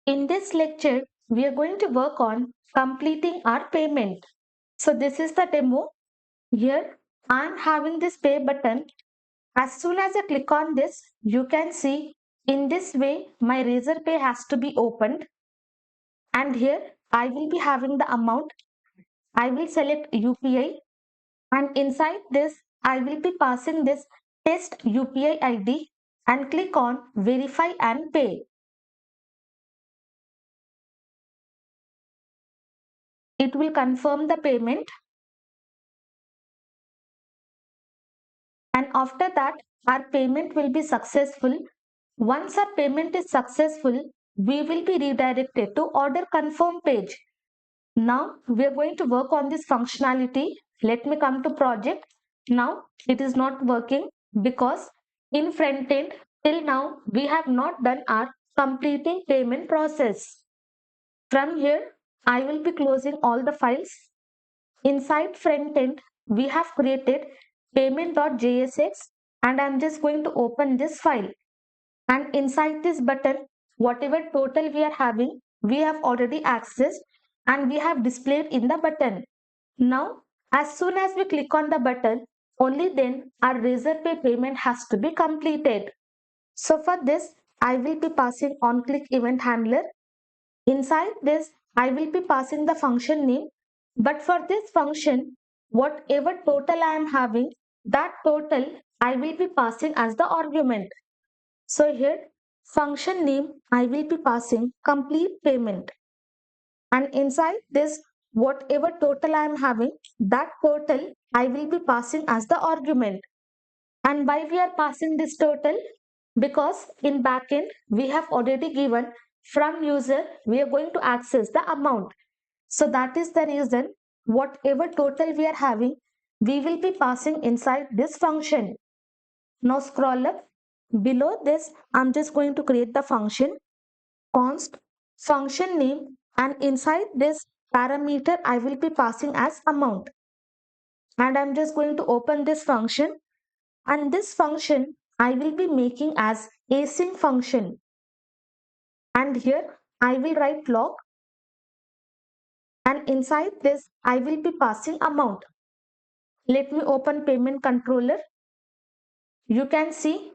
In this lecture, we are going to work on completing our payment. So this is the demo. Here I am having this pay button. As soon as I click on this, you can see in this way my Razor Pay has to be opened. And here I will be having the amount. I will select UPI and inside this I will be passing this test UPI ID and click on verify and pay. It will confirm the payment. And after that, our payment will be successful. Once our payment is successful, we will be redirected to order confirm page. Now we are going to work on this functionality. Let me come to project. Now it is not working because in front end till now we have not done our completing payment process. From here, I will be closing all the files. Inside front end, we have created payment.jsx and I'm just going to open this file. And inside this button, whatever total we are having, we have already accessed and we have displayed in the button. Now, as soon as we click on the button, only then our Razor Pay payment has to be completed. So for this, I will be passing on click event handler. Inside this, I will be passing the function name. But for this function, whatever total I am having, that total I will be passing as the argument. So here, function name, I will be passing complete payment. And inside this, whatever total I am having, that total I will be passing as the argument. And why we are passing this total? Because in backend, we have already given from user, we are going to access the amount. So that is the reason whatever total we are having, we will be passing inside this function. Now scroll up. Below this, I'm just going to create the function const function name and inside this parameter, I will be passing as amount. And I'm just going to open this function and this function I will be making as async function. And here I will write log and inside this I will be passing amount. Let me open payment controller. You can see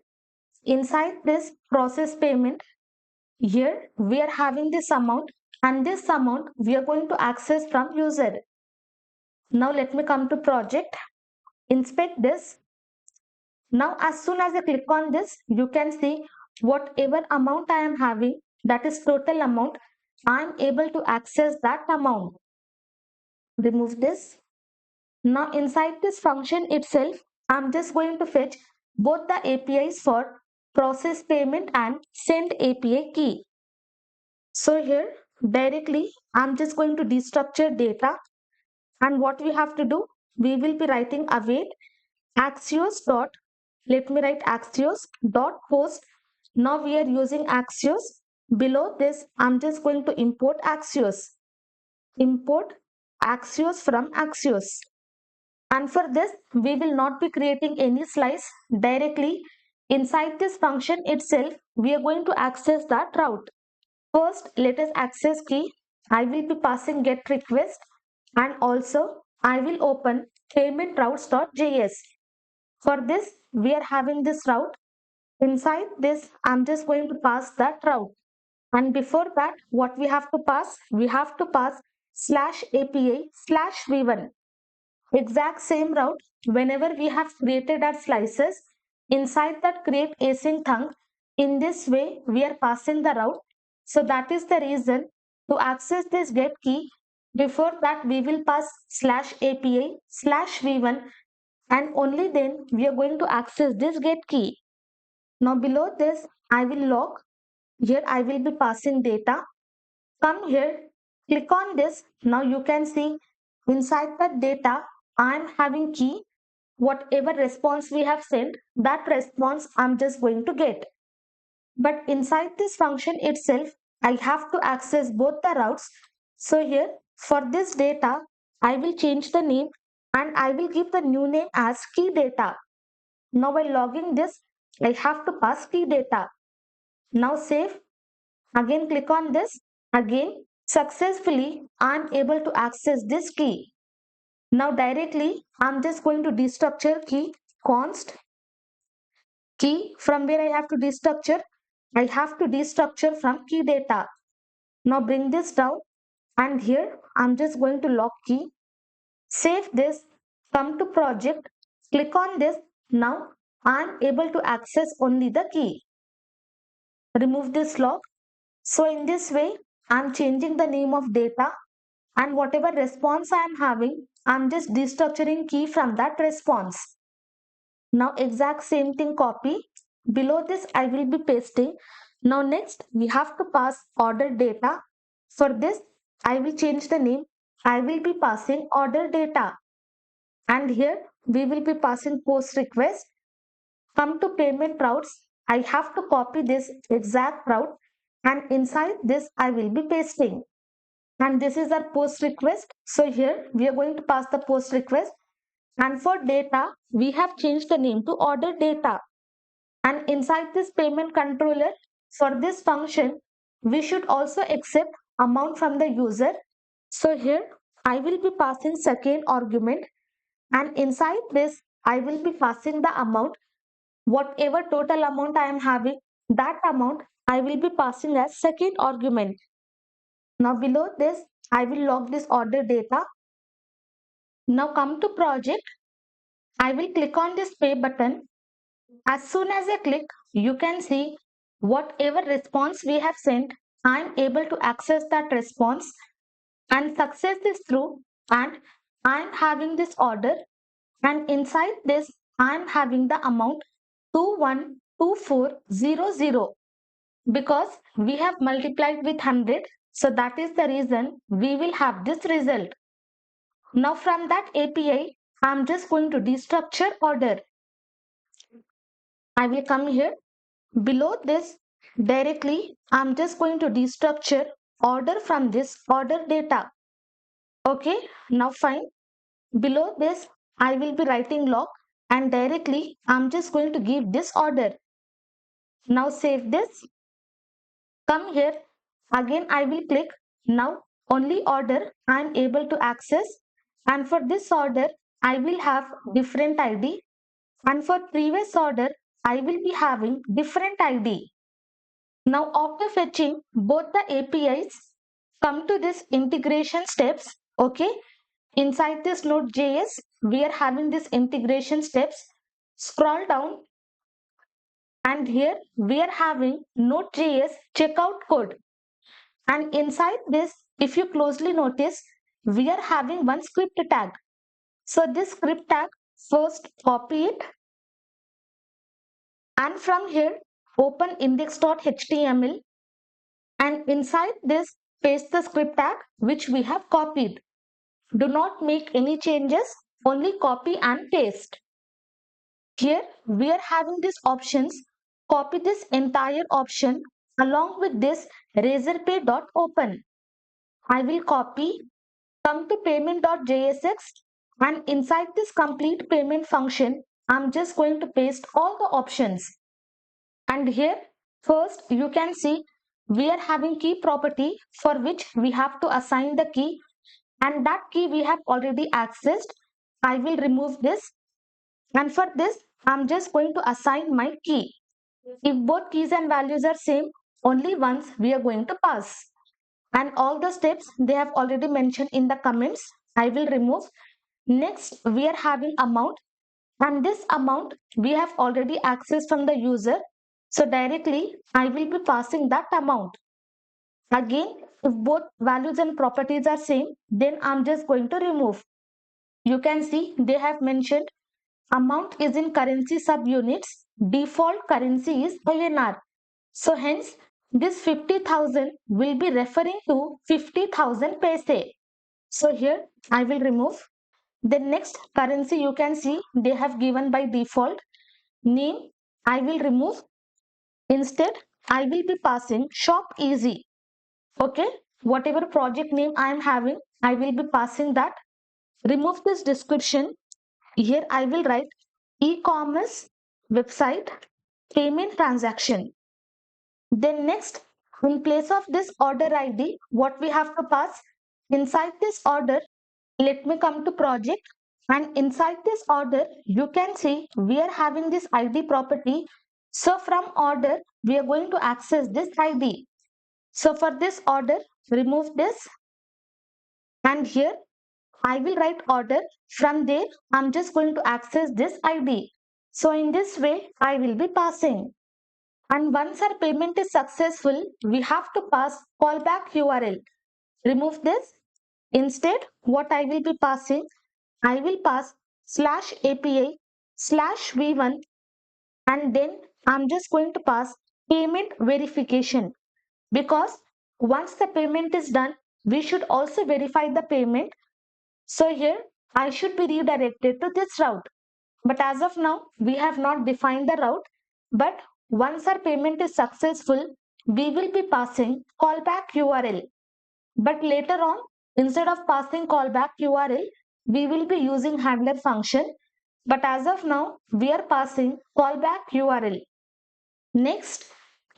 inside this process payment, here we are having this amount and this amount we are going to access from user. Now let me come to project, inspect this. Now as soon as I click on this, you can see whatever amount I am having, that is total amount, I am able to access that amount. Remove this. Now inside this function itself, I'm just going to fetch both the APIs for process payment and send API key. So here directly I'm just going to destructure data and what we have to do, we will be writing await Axios dot, let me write Axios dot post. Now we are using Axios. Below this I'm just going to import Axios. Import Axios from Axios. And for this, we will not be creating any slice directly. Inside this function itself, we are going to access that route. First, let us access key. I will be passing get request and also I will open payment routes.js. For this, we are having this route. Inside this, I'm just going to pass that route. And before that, what we have to pass? We have to pass /API/v1. Exact same route whenever we have created our slices inside that create async thunk. In this way we are passing the route. So that is the reason to access this get key, before that we will pass /API/v1 and only then we are going to access this get key. Now below this I will log. Here I will be passing data. Come here, click on this. Now you can see inside the data, I am having key. Whatever response we have sent, that response I'm just going to get. But inside this function itself, I have to access both the routes. So here, for this data, I will change the name and I will give the new name as key data. Now by logging this, I have to pass key data. Now save. Again click on this. Again successfully I am able to access this key. Now directly I'm just going to destructure key const key. From where I have to destructure? I have to destructure from key data. Now bring this down and here I'm just going to lock key. Save this, come to project, click on this. Now I'm able to access only the key. Remove this lock. So in this way, I'm changing the name of data and whatever response I am having, I'm just destructuring key from that response. Now exact same thing copy. Below this I will be pasting. Now next we have to pass order data. For this I will change the name. I will be passing order data. And here we will be passing post request. Come to payment routes. I have to copy this exact route and inside this I will be pasting. And this is our post request. So here we are going to pass the post request. And for data, we have changed the name to order data. And inside this payment controller, for this function, we should also accept amount from the user. So here I will be passing second argument and inside this I will be passing the amount. Whatever total amount I am having, that amount I will be passing as second argument. Now below this, I will log this order data. Now come to project. I will click on this pay button. As soon as I click, you can see whatever response we have sent, I am able to access that response and success is through and I am having this order and inside this I am having the amount 212400 because we have multiplied with 100. So that is the reason we will have this result. Now from that API, I am just going to destructure order. I will come here. Below this, directly, I am just going to destructure order from this order data. Okay, now fine. Below this, I will be writing log and directly I am just going to give this order. Now save this. Come here. Again, I will click. Now only order I am able to access. And for this order, I will have different ID. And for previous order, I will be having different ID. Now after fetching both the APIs, come to this integration steps. Okay. Inside this Node.js, we are having this integration steps. Scroll down and here we are having Node.js checkout code. And inside this, if you closely notice, we are having one script tag. So this script tag, first copy it and from here open index.html and inside this paste the script tag which we have copied. Do not make any changes, only copy and paste. Here we are having these options. Copy this entire option along with this razorpay.open. I will copy, come to payment.jsx and inside this complete payment function, I'm just going to paste all the options. And here first you can see we are having key property for which we have to assign the key and that key we have already accessed. I will remove this and for this I'm just going to assign my key. If both keys and values are same, only once we are going to pass. And all the steps they have already mentioned in the comments, I will remove. Next we are having amount and this amount we have already accessed from the user. So directly I will be passing that amount. Again, if both values and properties are same, then I'm just going to remove. You can see they have mentioned amount is in currency subunits. Default currency is INR. So hence this 50,000 will be referring to 50,000 paise. So here I will remove. The next currency you can see they have given by default. Name I will remove. Instead I will be passing shop easy. Okay, whatever project name I am having, I will be passing that. Remove this description. Here I will write e-commerce website payment transaction. Then next In place of this order ID, what we have to pass? Inside this order, let me come to project, and inside this order, you can see we are having this ID property. So from order, we are going to access this ID. So for this order, remove this, and here I will write order. From there, I'm just going to access this ID. So in this way, I will be passing. And once our payment is successful, we have to pass callback URL. Remove this. Instead, what I will be passing, I will pass /API /v1, and then I'm just going to pass payment verification, because once the payment is done, we should also verify the payment. So here I should be redirected to this route. But as of now, we have not defined the route. But once our payment is successful, we will be passing callback URL. But later on, instead of passing callback URL, we will be using handler function. But as of now, we are passing callback URL. Next,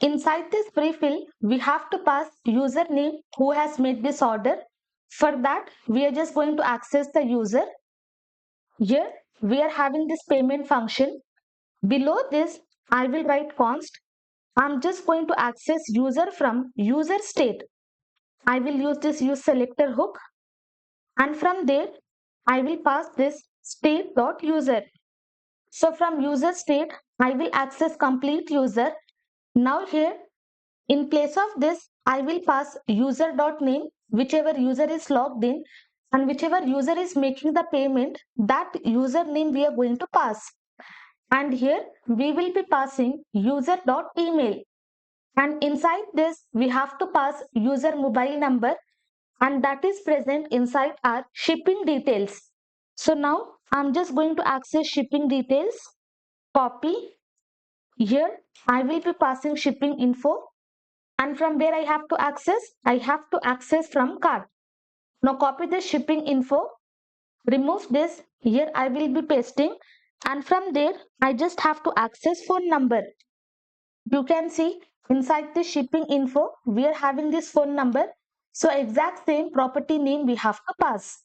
inside this prefill, we have to pass username who has made this order. For that, we are just going to access the user. Here, we are having this payment function. Below this, I will write const. I'm just going to access user from user state. I will use this use selector hook, and from there I will pass this state.user. So from user state, I will access complete user. Now here, in place of this, I will pass user.name, whichever user is logged in, and whichever user is making the payment, that username we are going to pass. And here we will be passing user.email. And inside this, we have to pass user mobile number, and that is present inside our shipping details. So now I'm just going to access shipping details, copy. Here I will be passing shipping info, and from where I have to access? I have to access from cart. Now copy this shipping info, remove this, here I will be pasting, and from there I just have to access phone number. You can see inside the shipping info, we are having this phone number. So exact same property name we have to pass.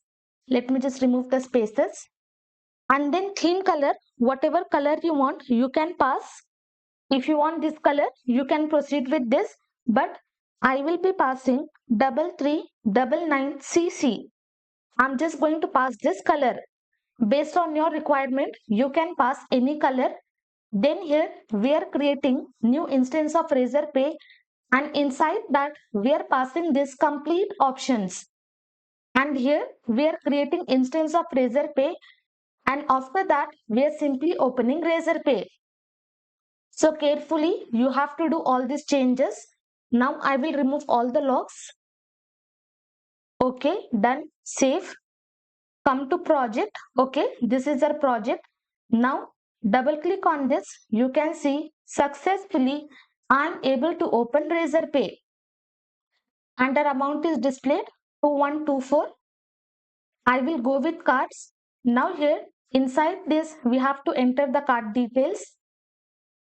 Let me just remove the spaces. And then theme color, whatever color you want, you can pass. If you want this color, you can proceed with this. But I will be passing 3399CC. I'm just going to pass this color. Based on your requirement, you can pass any color. Then here we are creating new instance of Razorpay, and inside that we are passing this complete options. And here we are creating instance of Razorpay, and after that we are simply opening Razorpay. So carefully you have to do all these changes. Now I will remove all the logs. Okay, done. Save. Come to project. Okay, this is our project. Now double click on this. You can see successfully I am able to open Razorpay, and our amount is displayed 2124. I will go with cards. Now here inside this we have to enter the card details.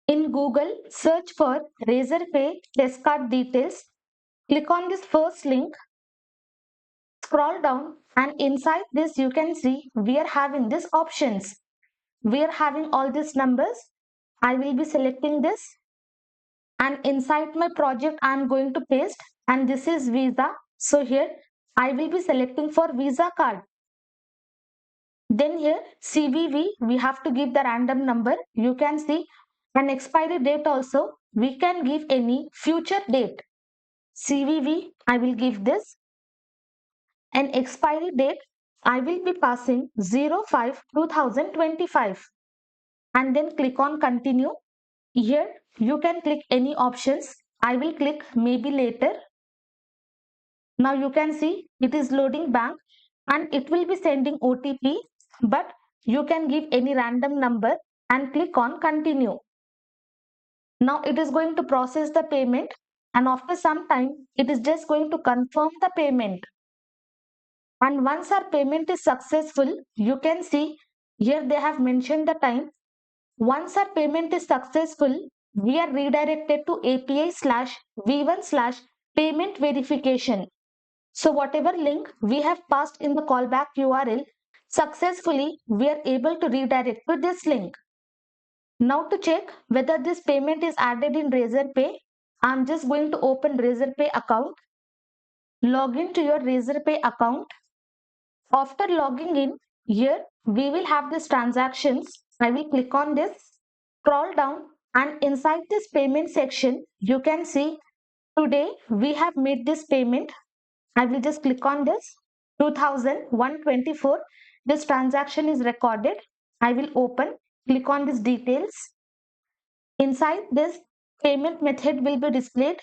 In Google, search for Razorpay test card details. Click on this first link. Scroll down, and inside this you can see we are having these options. We are having all these numbers. I will be selecting this, and inside my project I am going to paste, and this is Visa. So here I will be selecting for Visa card. Then here CVV, we have to give the random number. You can see an expiry date also. We can give any future date. CVV, I will give this. An expiry date, I will be passing 05/2025, and then click on continue. Here you can click any options. I will click maybe later. Now you can see it is loading bank, and it will be sending OTP, but you can give any random number and click on continue. Now it is going to process the payment, and after some time it is just going to confirm the payment. And once our payment is successful, you can see here they have mentioned the time. Once our payment is successful, we are redirected to API slash v1 slash payment verification. So whatever link we have passed in the callback URL, successfully we are able to redirect to this link. Now to check whether this payment is added in Razorpay, I'm just going to open Razorpay account, log in to your Razorpay account. After logging in, here we will have this transactions. I will click on this, scroll down, and inside this payment section, you can see today we have made this payment. I will just click on this 2124. This transaction is recorded. I will open, click on this details. Inside this payment method will be displayed.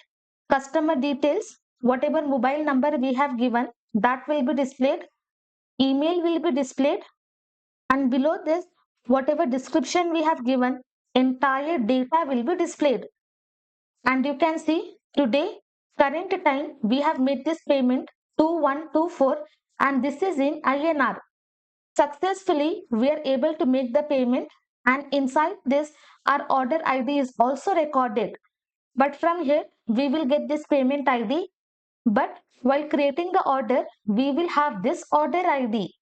Customer details, whatever mobile number we have given, that will be displayed. Email will be displayed, and below this whatever description we have given, entire data will be displayed. And you can see today current time we have made this payment 2124, and this is in INR. Successfully we are able to make the payment, and inside this our order ID is also recorded. But from here we will get this payment ID, but while creating the order we will have this order ID.